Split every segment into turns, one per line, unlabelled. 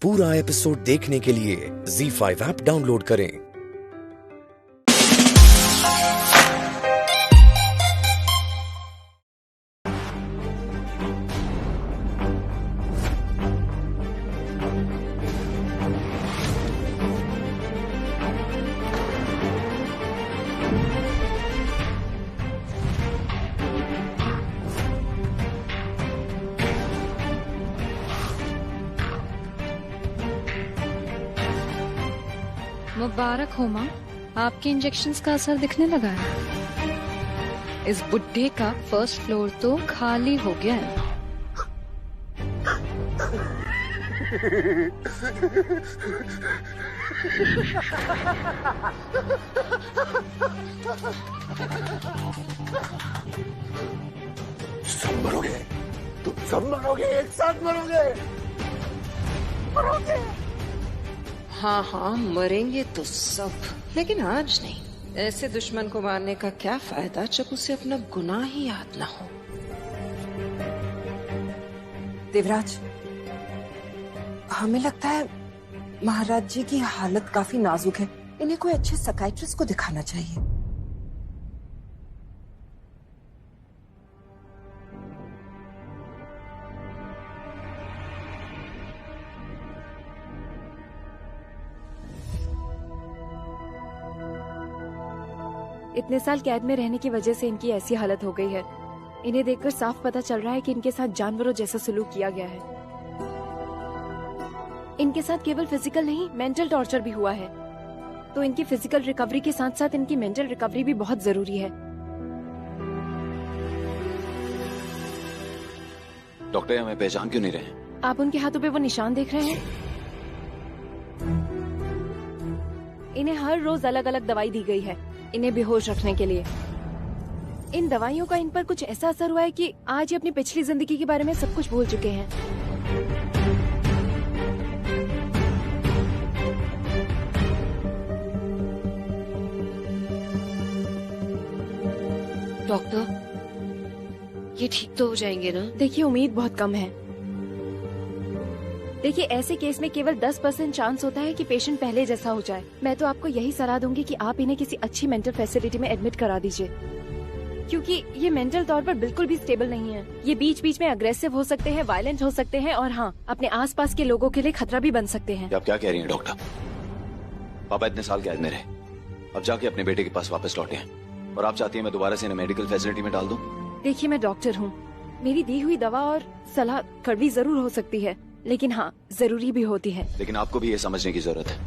पूरा एपिसोड देखने के लिए ZEE5 ऐप डाउनलोड करें।
मुबारक हो माँ, आपके इंजेक्शंस का असर दिखने लगा है। इस बुड्ढे का फर्स्ट फ्लोर तो खाली हो गया है।
सब मरोगे, तुम सब मरोगे, एक साथ मरोगे, मरोगे।
हाँ हाँ मरेंगे तो सब, लेकिन आज नहीं। ऐसे दुश्मन को मारने का क्या फायदा जब उसे अपना गुनाह ही याद ना हो।
देवराज, हमें लगता है महाराज जी की हालत काफी नाजुक है। इन्हें कोई अच्छे साइकियाट्रिस्ट को दिखाना चाहिए।
इतने साल कैद में रहने की वजह से इनकी ऐसी हालत हो गई है। इन्हें देखकर साफ पता चल रहा है कि इनके साथ जानवरों जैसा सलूक किया गया है। इनके साथ केवल फिजिकल नहीं, मेंटल टॉर्चर भी हुआ है। तो इनकी फिजिकल रिकवरी के साथ साथ इनकी मेंटल रिकवरी भी बहुत जरूरी है।
डॉक्टर, हमें पहचान क्यों नहीं रहे?
आप उनके हाथों पे वो निशान देख रहे हैं? इन्हें हर रोज अलग अलग दवाई दी गई है इन्हें बेहोश रखने के लिए। इन दवाइयों का इन पर कुछ ऐसा असर हुआ है कि आज ये अपनी पिछली जिंदगी के बारे में सब कुछ भूल चुके हैं।
डॉक्टर, ये ठीक तो हो जाएंगे ना?
देखिए, उम्मीद बहुत कम है। देखिए, ऐसे केस में केवल 10% चांस होता है कि पेशेंट पहले जैसा हो जाए। मैं तो आपको यही सलाह दूंगी कि आप इन्हें किसी अच्छी मेंटल फैसिलिटी में एडमिट करा दीजिए, क्योंकि ये मेंटल तौर पर बिल्कुल भी स्टेबल नहीं है। ये बीच बीच में अग्रेसिव हो सकते हैं, वायलेंट हो सकते हैं और हाँ, अपने आसपास के लोगों के लिए खतरा भी बन सकते हैं।
आप क्या कह रही हैं डॉक्टर? पापा इतने साल कैद में रहे, अब जाके अपने बेटे के पास वापस लौटे हैं और आप चाहती हैं मैं दोबारा से इन्हें मेडिकल फैसिलिटी में डाल दूं?
देखिए, मैं डॉक्टर हूँ। मेरी दी हुई दवा और सलाह कड़वी जरूर हो सकती है, लेकिन हाँ, जरूरी भी होती है।
लेकिन आपको भी ये समझने की जरूरत है,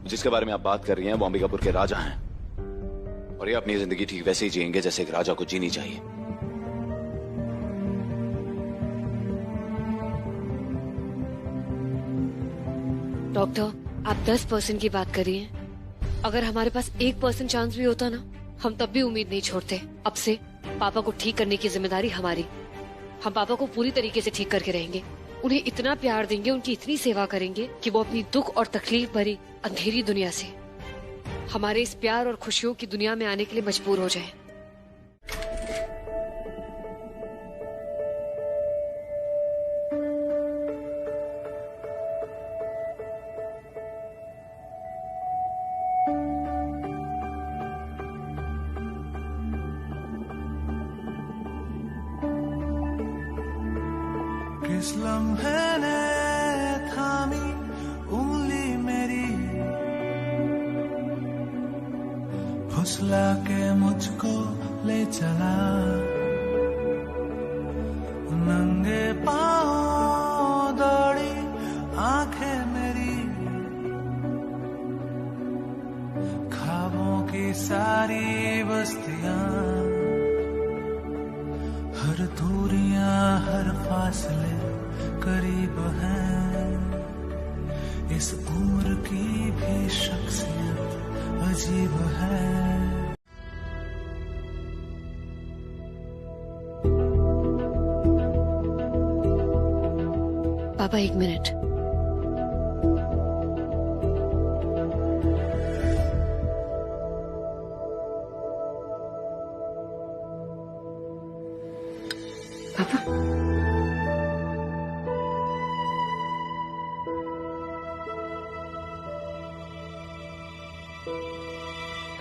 जिसके बारे में आप बात कर रही हैं वो अंबिकापुर के राजा हैं और ये अपनी जिंदगी ठीक वैसे ही जिएंगे जैसे एक राजा को जीनी चाहिए।
डॉक्टर, आप 10% की बात करिए। अगर हमारे पास 1% चांस भी होता ना, हम तब भी उम्मीद नहीं छोड़ते। अब से पापा को ठीक करने की जिम्मेदारी हमारी। हम पापा को पूरी तरीके से ठीक करके रहेंगे, उन्हें इतना प्यार देंगे, उनकी इतनी सेवा करेंगे कि वो अपनी दुख और तकलीफ भरी अंधेरी दुनिया से हमारे इस प्यार और खुशियों की दुनिया में आने के लिए मजबूर हो जाएं।
किस लम्हे ने थामी उंगली मेरी, फुसला के मुझको ले चला, नंगे पाँव दौड़ी आंखें मेरी, ख्वाबों की सारी बस्तियां, हर दूरियां हर फासले करीब हैं। इस उम्र की भी शख्सियत अजीब है।
पापा, 1 मिनट। पापा,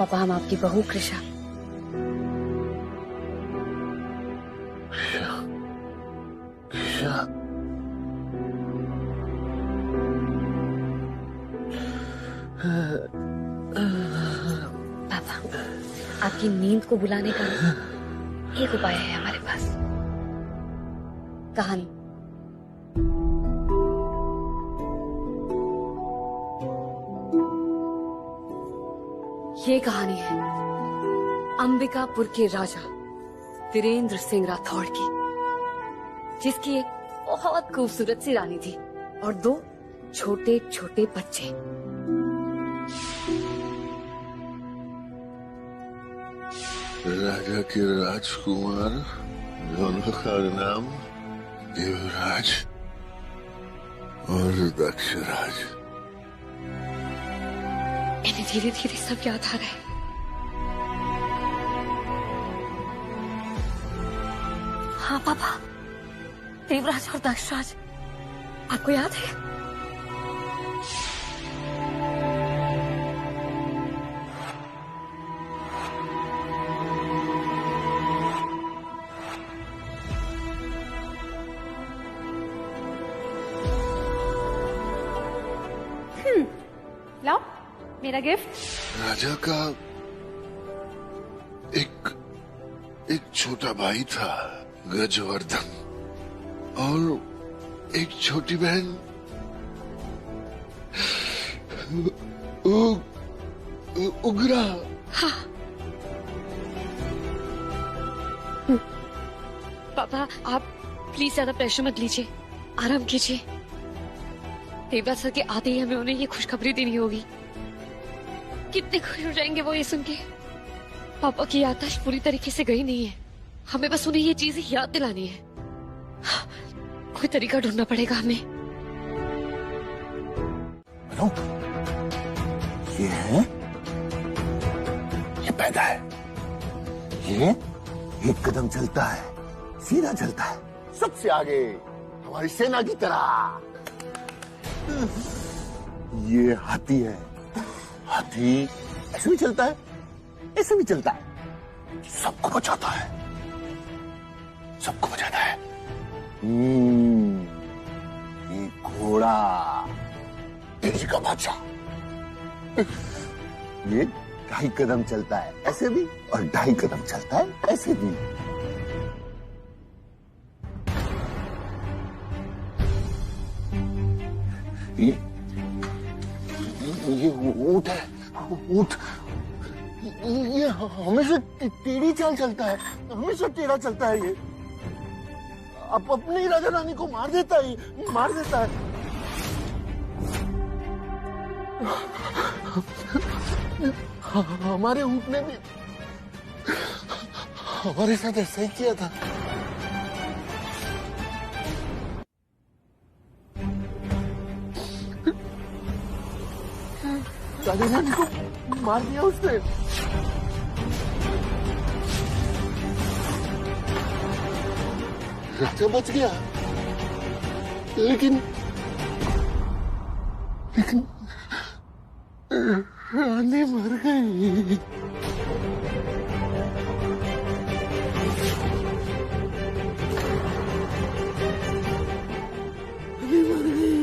पापा, हम आपकी बहू कृषा। पापा, आपकी नींद को बुलाने का एक उपाय है हमारे पास। कहानी। ये कहानी है अंबिकापुर के राजा वीरेंद्र सिंह राठौड़ की, जिसकी एक बहुत खूबसूरत सी रानी थी और 2 छोटे छोटे बच्चे।
राजा के राजकुमार दोनों का नाम देवराज और दक्षराज।
इन्हें धीरे धीरे सब याद आ रहा है। हाँ पापा, देवराज और दक्षराज आपको याद है?
लाओ मेरा गिफ्ट।
राजा का एक छोटा भाई था गजवर्धन, और एक छोटी बहन उग्रा।
हाँ। पापा, आप प्लीज ज्यादा प्रेशर मत लीजिए, आराम कीजिए। देवराज सर के आते ही हमें उन्हें ये खुशखबरी देनी होगी। कितने खुश हो जाएंगे वो ये सुन के। पापा की याददाश्त पूरी तरीके से गई नहीं है, हमें बस उन्हें ये चीजें याद दिलानी है। कोई तरीका ढूंढना पड़ेगा हमें।
ये है, ये पैदा है, ये एक कदम चलता है, सीधा चलता है, सबसे आगे हमारी सेना की तरह। ये हाथी है, हाथी ऐसे भी चलता है, ऐसे भी चलता है, सबको बचाता है, सबको बचाता है। ये घोड़ा, तेजी का बादशाह, ये 2.5 कदम चलता है ऐसे भी, और 2.5 कदम चलता है ऐसे भी। ये ऊंट है, ऊंट ये हमेशा टेढ़ी चाल चलता है, हमेशा टेढ़ा चलता है। ये अब अपनी राजा रानी को मार देता है, मार देता है। हमारे ऊंट ने भी हमारे साथ ऐसा ही किया था। राजा रानी को मार दिया उसने। राजा बच गया, लेकिन रानी मर गई। रानी मर गई।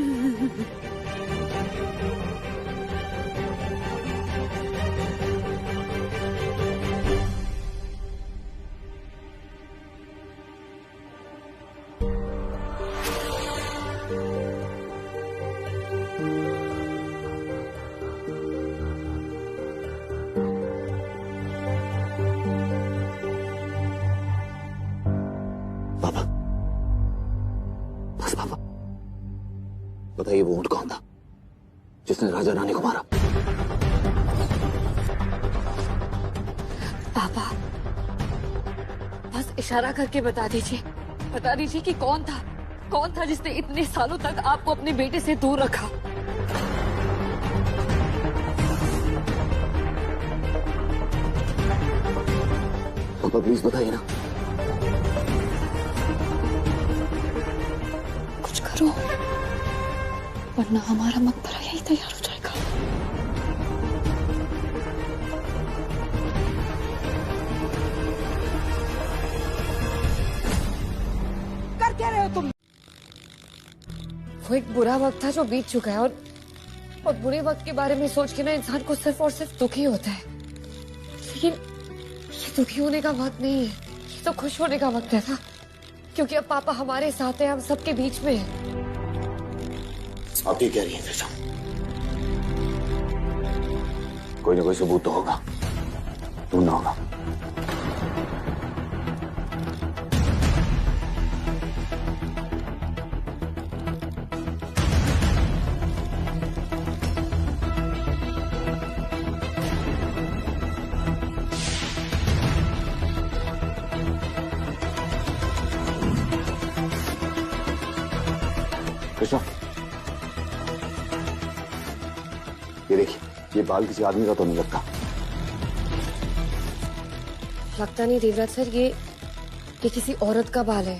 बताइए वो ऊंट कौन था जिसने राजा रानी को मारा?
पापा, बस इशारा करके बता दीजिए कि कौन था जिसने इतने सालों तक आपको अपने बेटे से दूर रखा।
पापा प्लीज बताइए ना।
कुछ करो, वरना हमारा मकबरा यही तैयार हो जाएगा। हो तुम? वो एक बुरा वक्त था जो बीत चुका है, और बुरे वक्त के बारे में सोच के ना इंसान को सिर्फ और सिर्फ दुखी होता है। लेकिन ये दुखी होने का वक्त नहीं है, ये तो खुश होने का वक्त है ना, क्योंकि अब पापा हमारे साथ हैं, हम सबके बीच में हैं।
आप ये कह रही हैं कृष्णा? कोई ना कोई सबूत तो होगा, ढूंढना होगा। कृष्णा, ये देखिए, ये बाल किसी आदमी का तो नहीं लगता।
लगता नहीं देवराज सर, ये किसी औरत का बाल है।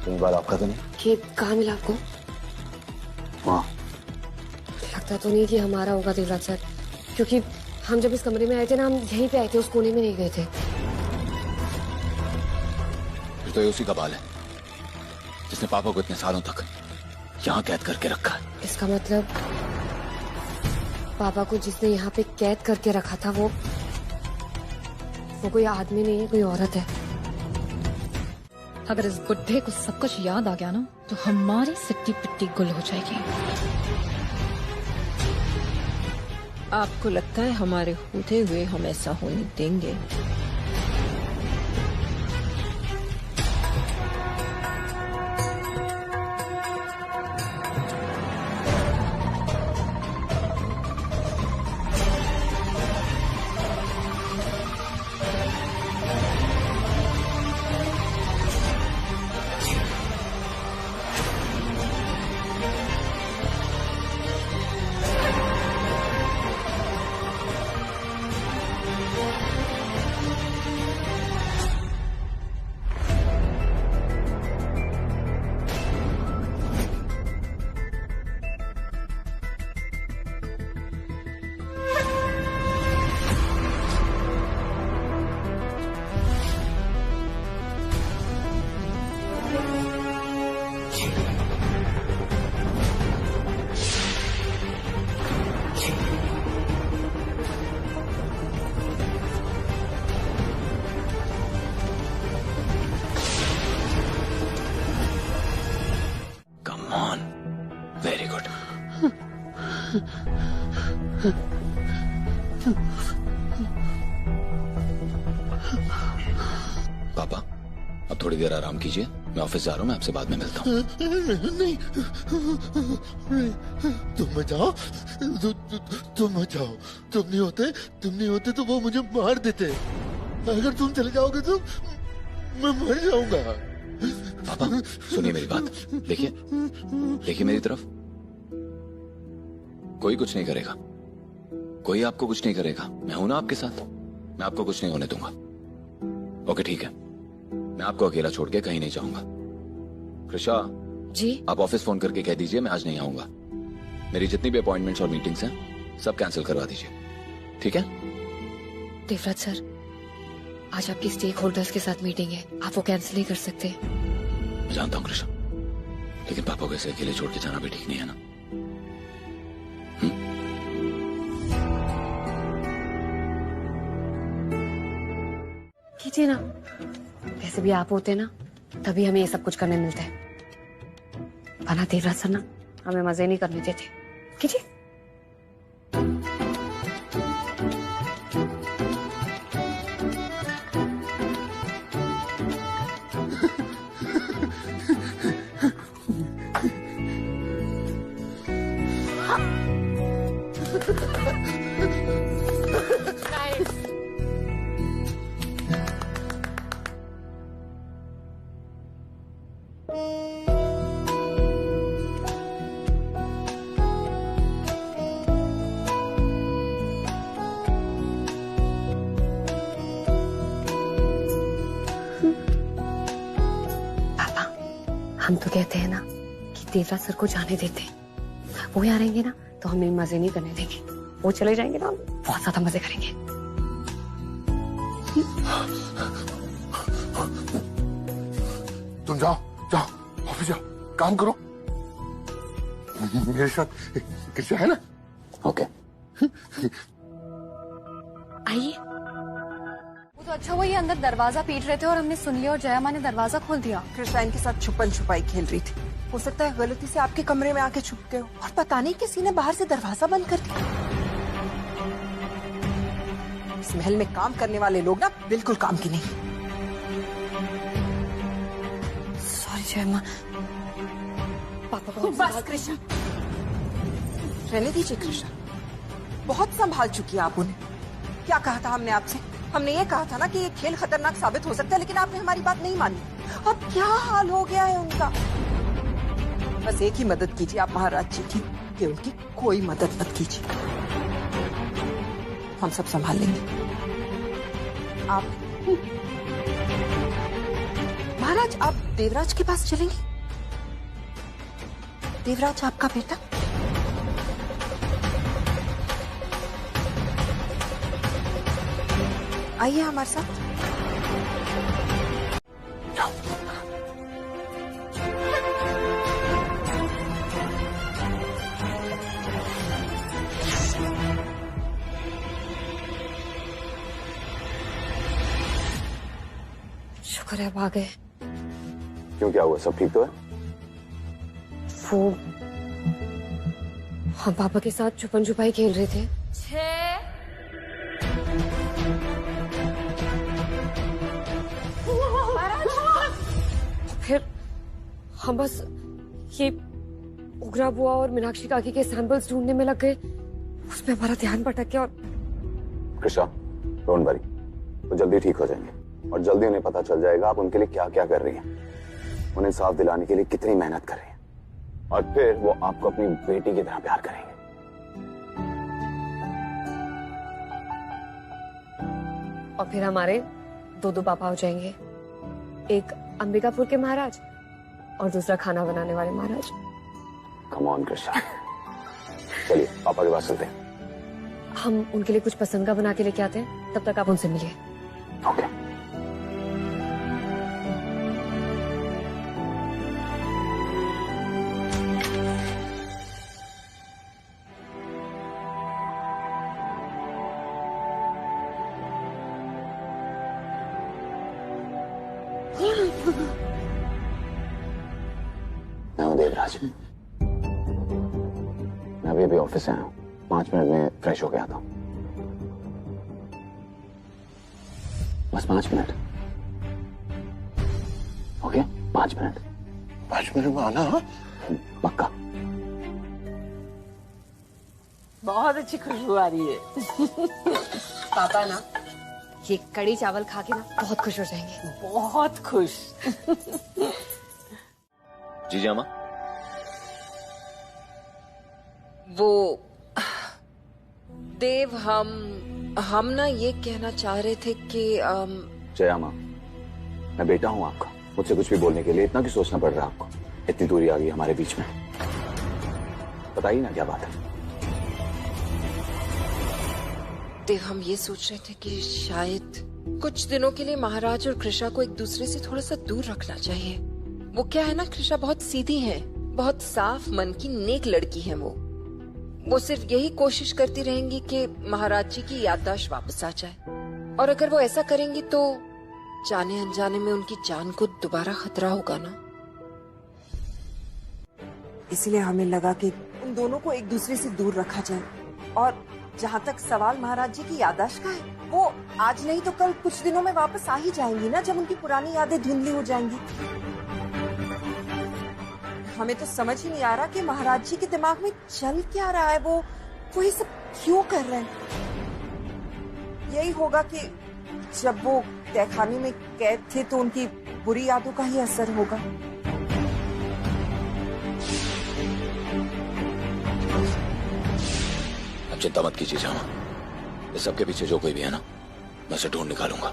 ये बाल आपका तो नहीं?
ये कहाँ मिला आपको?
हाँ।
लगता तो नहीं कि हमारा होगा देवराज सर, क्योंकि हम जब इस कमरे में आए थे ना, हम यहीं पे आए थे, उस कोने में नहीं गए थे।
फिर तो ये उसी का बाल है जिसने पापा को इतने सालों तक यहाँ कैद करके रखा है।
इसका मतलब पापा को जिसने यहाँ पे कैद करके रखा था वो कोई आदमी नहीं है, कोई औरत है।
अगर इस बुड्ढे को सब कुछ याद आ गया ना, तो हमारी सिट्टी पिट्टी गुल हो जाएगी।
आपको लगता है हमारे होते हुए हम ऐसा होने देंगे?
Very good. पापा, अब थोड़ी देर आराम कीजिए, मैं ऑफिस जा रहा हूँ, मैं आपसे बाद में मिलता हूँ।
नहीं, तुम मत जाओ, तुम मत जाओ। तुम नहीं होते तो वो मुझे मार देते। अगर तुम चले जाओगे तो मैं मर जाऊंगा।
पापा सुनिए मेरी बात, देखिए मेरी तरफ। कोई कुछ नहीं करेगा, कोई आपको कुछ नहीं करेगा। मैं हूं ना आपके साथ, मैं आपको कुछ नहीं होने दूंगा। ओके ठीक है, मैं आपको अकेला छोड़ के कहीं नहीं जाऊंगा। कृषा
जी,
आप ऑफिस फोन करके कह दीजिए मैं आज नहीं आऊंगा। मेरी जितनी भी अपॉइंटमेंट्स और मीटिंग्स हैं सब कैंसिल करवा दीजिए, ठीक है?
देवराज सर, आज आपकी स्टेक होल्डर्स के साथ मीटिंग है, आप वो कैंसिल नहीं कर सकते।
मैं जानता हूँ कृष्णा, लेकिन पापा को ऐसे अकेले छोड़ के जाना भी ठीक नहीं है ना।
कीजिए ना, वैसे भी आप होते ना तभी हमें ये सब कुछ करने मिलता है, वरना देवराज सर ना हमें मजे नहीं करने देते। कीजिए। हम तो कहते हैं ना कि देवराज सर को जाने देते, वो यहाँ रहेंगे ना तो हमें मजे नहीं करने देंगे। वो चले जाएंगे ना, बहुत ज्यादा मजे करेंगे।
तुम जाओ जाओ ऑफिस जाओ, काम करो, मेरे साथ कृष्णा है ना?
ओके।
आइए।
वो तो अच्छा हुआ ये अंदर दरवाजा पीट रहे थे और हमने सुन लिया और जया माँ ने दरवाजा खोल दिया।
कृष्णा इनके साथ छुपन छुपाई खेल रही थी, हो सकता है गलती से आपके कमरे में आके छुप गए हो और पता नहीं किसी ने बाहर से दरवाजा बंद कर दिया। इस महल में काम करने वाले लोग ना बिल्कुल काम की नहीं।
सॉरी जया माँ।
पापा को
बस कृष्णा, रहने दीजिए कृष्णा, बहुत संभाल चुकी है आप उन्हें। क्या कहा था हमने आपसे? हमने ये कहा था ना कि ये खेल खतरनाक साबित हो सकता है, लेकिन आपने हमारी बात नहीं मानी। अब क्या हाल हो गया है उनका। बस एक ही मदद कीजिए आप महाराज जी की, कि उनकी कोई मदद मत कीजिए, हम सब संभाल लेंगे। आप महाराज, आप देवराज के पास चलेंगे? देवराज आपका बेटा? आइए हमारे साथ।
शुक्र है आप आ गए।
क्यों, क्या हुआ? सब ठीक तो है?
वो हम पापा के साथ छुपन छुपाई खेल रहे थे। फिर हम बस ये उग्रा बुआ और मीनाक्षी काकी के सैंपल्स ढूंढने में लग गए, उसमें हमारा ध्यान भटक गया। और
कृष्णा, डोंट वरी, वो जल्दी ठीक हो जाएंगे और जल्दी उन्हें पता चल जाएगा आप उनके लिए क्या क्या कर रही हैं, उन्हें साफ दिलाने के लिए कितनी मेहनत कर रही हैं, और फिर वो आपको अपनी बेटी की तरह प्यार करेंगे।
और फिर हमारे दो पापा हो जाएंगे, एक अंबिकापुर के महाराज और दूसरा खाना बनाने वाले महाराज।
कम ऑन कृष्णा, चलिए पापा के पास चलते हैं।
हम उनके लिए कुछ पसंद का बना के लेके आते हैं, तब तक आप उनसे मिलिए।
ओके। मैं हूँ देवराज, मैं अभी ऑफिस से आया हूँ, 5 मिनट में फ्रेश हो गया था। बस 5 मिनट। Okay, 5 minute.
5 मिनट में आना?
पक्का।
बहुत अच्छी खुशबू आ रही है।
पापा ना ये कड़ी चावल खा के ना बहुत खुश हो जाएंगे।
बहुत खुश।
जी जामा।
वो देव, हम ना ये कहना चाह रहे थे कि
जया माँ, मैं बेटा हूँ आपका, मुझसे कुछ भी बोलने के लिए इतना क्यों सोचना पड़ रहा है आपको? इतनी दूरी आ गई हमारे बीच में, बताइए ना क्या बात है।
देव, हम ये सोच रहे थे कि शायद कुछ दिनों के लिए महाराज और कृष्णा को एक दूसरे से थोड़ा सा दूर रखना चाहिए। वो क्या है ना, कृष्णा बहुत सीधी है, बहुत साफ मन की नेक लड़की है। वो सिर्फ यही कोशिश करती रहेंगी कि महाराज जी की याददाश्त वापस आ जाए, और अगर वो ऐसा करेंगी तो जाने अनजाने में उनकी जान को दोबारा खतरा होगा ना।
इसलिए हमें लगा कि उन दोनों को एक दूसरे से दूर रखा जाए। और जहाँ तक सवाल महाराज जी की याददाश्त का है, वो आज नहीं तो कल कुछ दिनों में वापस आ ही जाएंगी ना, जब उनकी पुरानी यादें धुंधली हो जाएंगी। हमें तो समझ ही नहीं आ रहा कि महाराज जी के दिमाग में चल क्या रहा है, वो ये सब क्यों कर रहे हैं। यही होगा कि जब वो तहखाने में कैद थे तो उनकी बुरी यादों का ही असर होगा।
अब चिंता मत कीजिए जामा, इस सबके पीछे जो कोई भी है ना, मैं उसे ढूंढ निकालूंगा।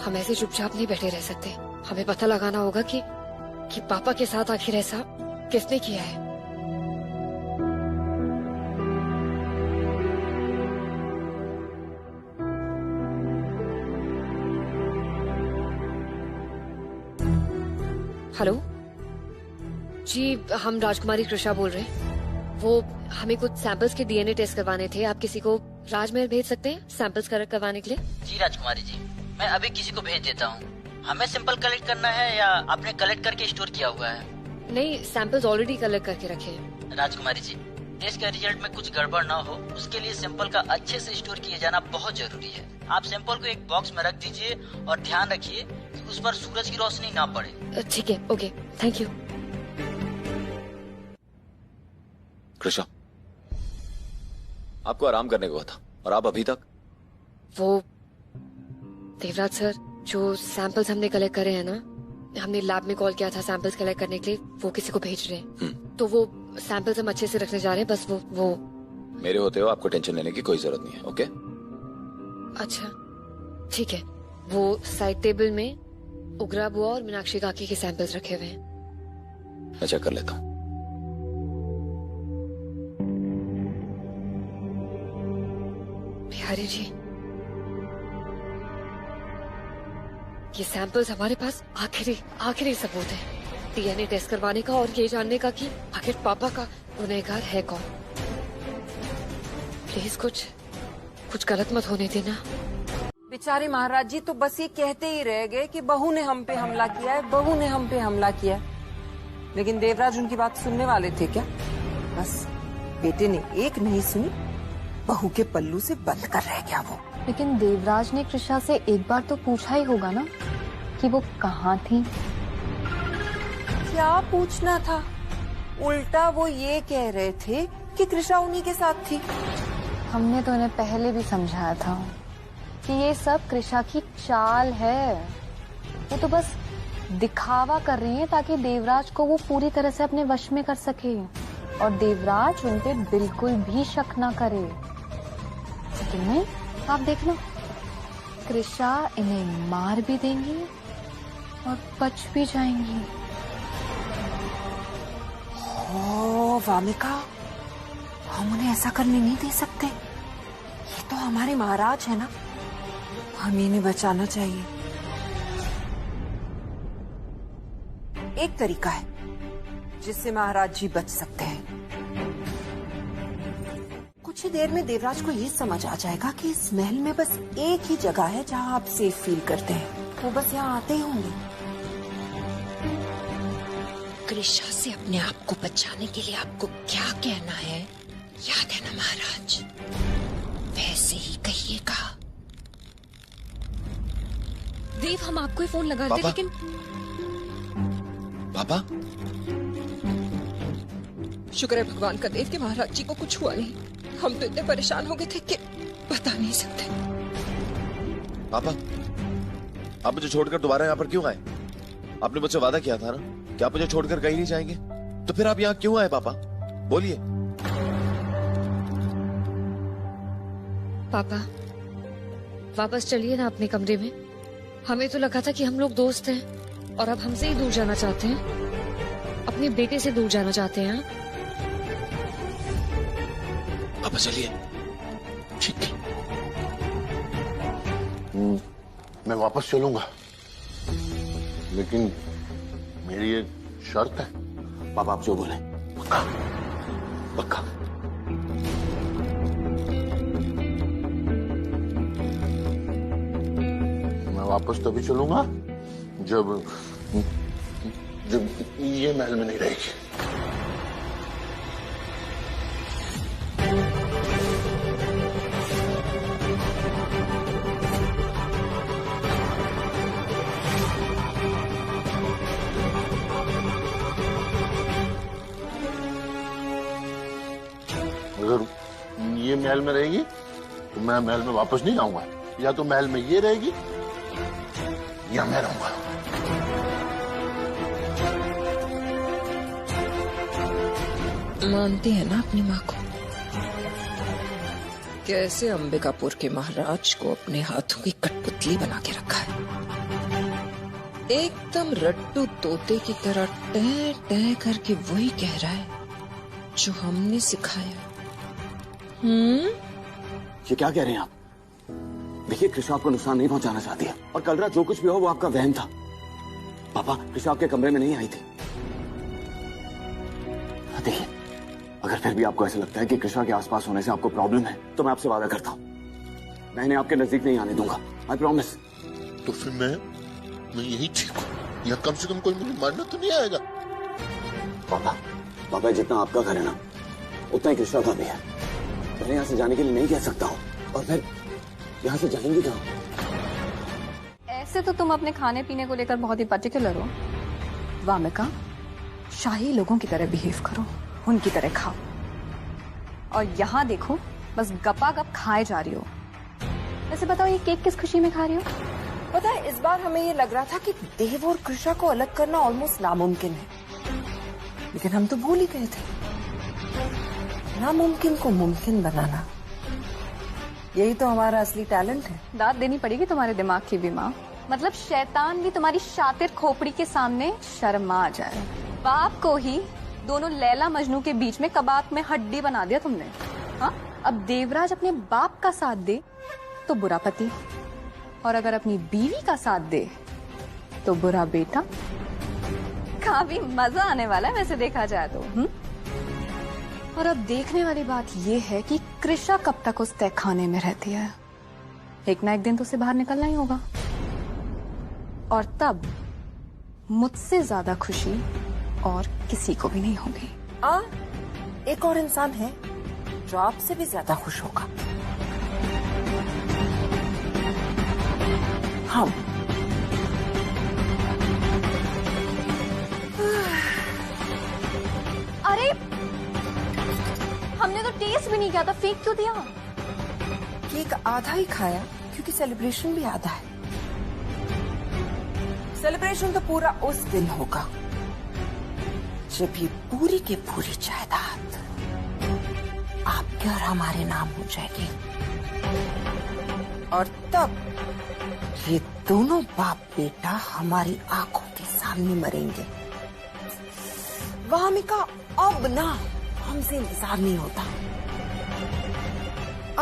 हम ऐसे चुपचाप नहीं बैठे रह सकते, हमें पता लगाना होगा कि पापा के साथ आखिर ऐसा किसने किया है। हेलो जी, हम राजकुमारी कृष्णा बोल रहे हैं। वो हमें कुछ सैंपल्स के डीएनए टेस्ट करवाने थे। आप किसी को राजमहल भेज सकते हैं सैंपल्स कलेक्ट करवाने के लिए?
जी राजकुमारी जी, मैं अभी किसी को भेज देता हूँ। हमें सैंपल कलेक्ट करना है या आपने कलेक्ट करके स्टोर किया हुआ है?
नहीं, सैंपल्स ऑलरेडी कलेक्ट करके रखे हैं।
राजकुमारी जी, टेस्ट के रिजल्ट में कुछ गड़बड़ ना हो उसके लिए सैंपल का अच्छे से स्टोर किया जाना बहुत जरूरी है। आप सैंपल को एक बॉक्स में रख दीजिए और ध्यान रखिए कि उस पर सूरज की रोशनी ना पड़े।
ठीक है, ओके, थैंक यू।
कृष्णा, आपको आराम करने को था और आप अभी तक?
वो देवराज सर, जो सैंपल्स हमने कलेक्ट करे हैं ना, हमने लैब में कॉल किया था सैंपल्स कलेक्ट करने के लिए, वो किसी को भेज रहे हैं। तो वो सैंपल्स हम अच्छे से रखने जा रहे हैं। बस वो
मेरे होते हो आपको टेंशन लेने की कोई जरूरत नहीं है। ओके?
अच्छा ठीक है। वो साइड टेबल में उग्रा बुआ और मीनाक्षी काकी के सैंपल्स रखे हुए हैं।
मैं चेक कर लेता हूँ।
बिहारी जी, ये सैंपल्स हमारे पास आखिरी सबूत है डीएनए टेस्ट करवाने का और ये जानने का कि आखिर पापा का गुनहगार है कौन। प्लीज कुछ गलत मत होने देना।
बेचारे महाराज जी तो बस ये कहते ही रह गए कि बहू ने हम पे हमला किया है, बहू ने हम पे हमला किया है। लेकिन देवराज उनकी बात सुनने वाले थे क्या? बस बेटे ने एक नहीं सुनी, बहू के पल्लू से बंद कर रह गया वो।
लेकिन देवराज ने कृष्णा से एक बार तो पूछा ही होगा ना कि वो कहाँ थी।
क्या पूछना था? उल्टा वो ये कह रहे थे कि कृष्णा उन्हीं के साथ थी।
हमने तो इन्हें पहले भी समझाया था कि ये सब कृष्णा की चाल है। वो तो बस दिखावा कर रही है ताकि देवराज को वो पूरी तरह से अपने वश में कर सके और देवराज उन पे बिल्कुल भी शक ना करे। लेकिन नहीं, आप देखना, कृष्णा इन्हें मार भी देंगी और बच भी जाएंगी।
ओ वामिका, हम उन्हें ऐसा करने नहीं दे सकते। ये तो हमारे महाराज है ना, हमें इन्हें बचाना चाहिए। एक तरीका है जिससे महाराज जी बच सकते हैं। कुछ ही देर में देवराज को ये समझ आ जाएगा कि इस महल में बस एक ही जगह है जहां आप सेफ फील करते हैं। वो बस यहाँ आते ही होंगे।
कृष्णा से अपने आप को बचाने के लिए आपको क्या कहना है, याद है ना महाराज? वैसे ही कहिएगा।
देव, हम आपको ही फोन लगा रहे थे, लेकिन
पापा,
शुक्र है भगवान का देव कि महाराज जी को कुछ हुआ नहीं। हम तो इतने परेशान हो गए थे कि बता नहीं सकते।
पापा, आप मुझे छोड़कर दोबारा यहाँ पर क्यों आए? आपने मुझसे वादा किया था ना कि आप मुझे छोड़कर कहीं नहीं जाएंगे, तो फिर आप यहाँ क्यों आए? पापा बोलिए।
पापा वापस चलिए ना अपने कमरे में। हमें तो लगा था कि हम लोग दोस्त हैं और अब हमसे ही दूर जाना चाहते हैं, अपने बेटे से दूर जाना चाहते हैं।
पापा चलिए।
ठीक है, मैं वापस चलूंगा, लेकिन मेरी एक शर्त है।
पापा आप जो बोले।
पक्का?
पक्का।
मैं वापस तभी चलूंगा जब ये महल में नहीं रहेगी। अगर ये महल में रहेगी तो मैं महल में वापस नहीं आऊंगा। या तो महल में ये रहेगी या मैं रहूंगा।
मानते हैं ना अपनी माँ को? कैसे अंबिकापुर के महाराज को अपने हाथों की कठपुतली बना के रखा है। एकदम रट्टू तोते की तरह टै टै करके वही कह रहा है जो हमने सिखाया।
ये क्या कह रहे हैं आप? देखिए, कृष्णा आपको नुकसान नहीं पहुंचाना चाहती है और कल रात जो कुछ भी हो वो आपका वहम था। पापा कृषा आपके कमरे में नहीं आई थी। देखिए, अगर फिर भी आपको ऐसा लगता है कि कृषा के आसपास होने से आपको प्रॉब्लम है तो मैं आपसे वादा करता हूँ, मैं इन्हें आपके नजदीक नहीं आने दूंगा। I promise.
तो फिर मैं यही ठीक हूँ, या कम से कम कोई मुझे मारना तो नहीं आएगा।
पापा जितना आपका घर है ना, उतना ही कृष्णा का भी है। मैं यहाँ से जाने के लिए नहीं कह सकता हूँ, और फिर यहाँ से जाएंगी कहाँ?
ऐसे तो तुम अपने खाने पीने को लेकर बहुत ही पर्टिकुलर हो वामिका। शाही लोगों की तरह बिहेव करो, उनकी तरह खाओ, और यहाँ देखो बस गपागप खाए जा रही हो। वैसे बताओ, ये केक किस खुशी में खा रही हो?
पता है, इस बार हमें ये लग रहा था कि देव और कृषा को अलग करना ऑलमोस्ट नामुमकिन है, लेकिन हम तो भूल ही गए थे। नामुमकिन को मुमकिन बनाना, यही तो हमारा असली टैलेंट है।
दाद देनी पड़ेगी तुम्हारे दिमाग की भी माँ। मतलब शैतान भी तुम्हारी शातिर खोपड़ी के सामने शर्मा जाए। बाप को ही दोनों लैला मजनू के बीच में कबाब में हड्डी बना दिया तुमने। हाँ, अब देवराज अपने बाप का साथ दे तो बुरा पति, और अगर अपनी बीवी का साथ दे तो बुरा बेटा। काफी मजा आने वाला है वैसे देखा जाए तो। और अब देखने वाली बात ये है कि कृषा कब तक उस तहखाने में रहती है। एक ना एक दिन तो उसे बाहर निकलना ही होगा, और तब मुझसे ज्यादा खुशी और किसी को भी नहीं होगी।
एक और इंसान है जो आपसे भी ज्यादा खुश होगा। हम।
अरे हमने तो टेस्ट भी नहीं किया था, फेंक क्यों दिया?
केक आधा ही खाया क्योंकि सेलिब्रेशन भी आधा है। सेलिब्रेशन तो पूरा उस दिन होगा जब ये पूरी की पूरी जायदाद आपके और हमारे नाम हो जाएगी, और तब ये दोनों बाप बेटा हमारी आंखों के सामने मरेंगे। वामिका, अब ना हमसे इंतजार नहीं होता।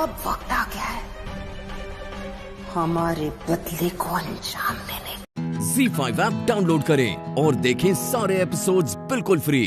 अब वक्त आ गया है हमारे बदले को अंजाम देने।
ZEE5 ऐप डाउनलोड करें और देखें सारे एपिसोड्स बिल्कुल फ्री।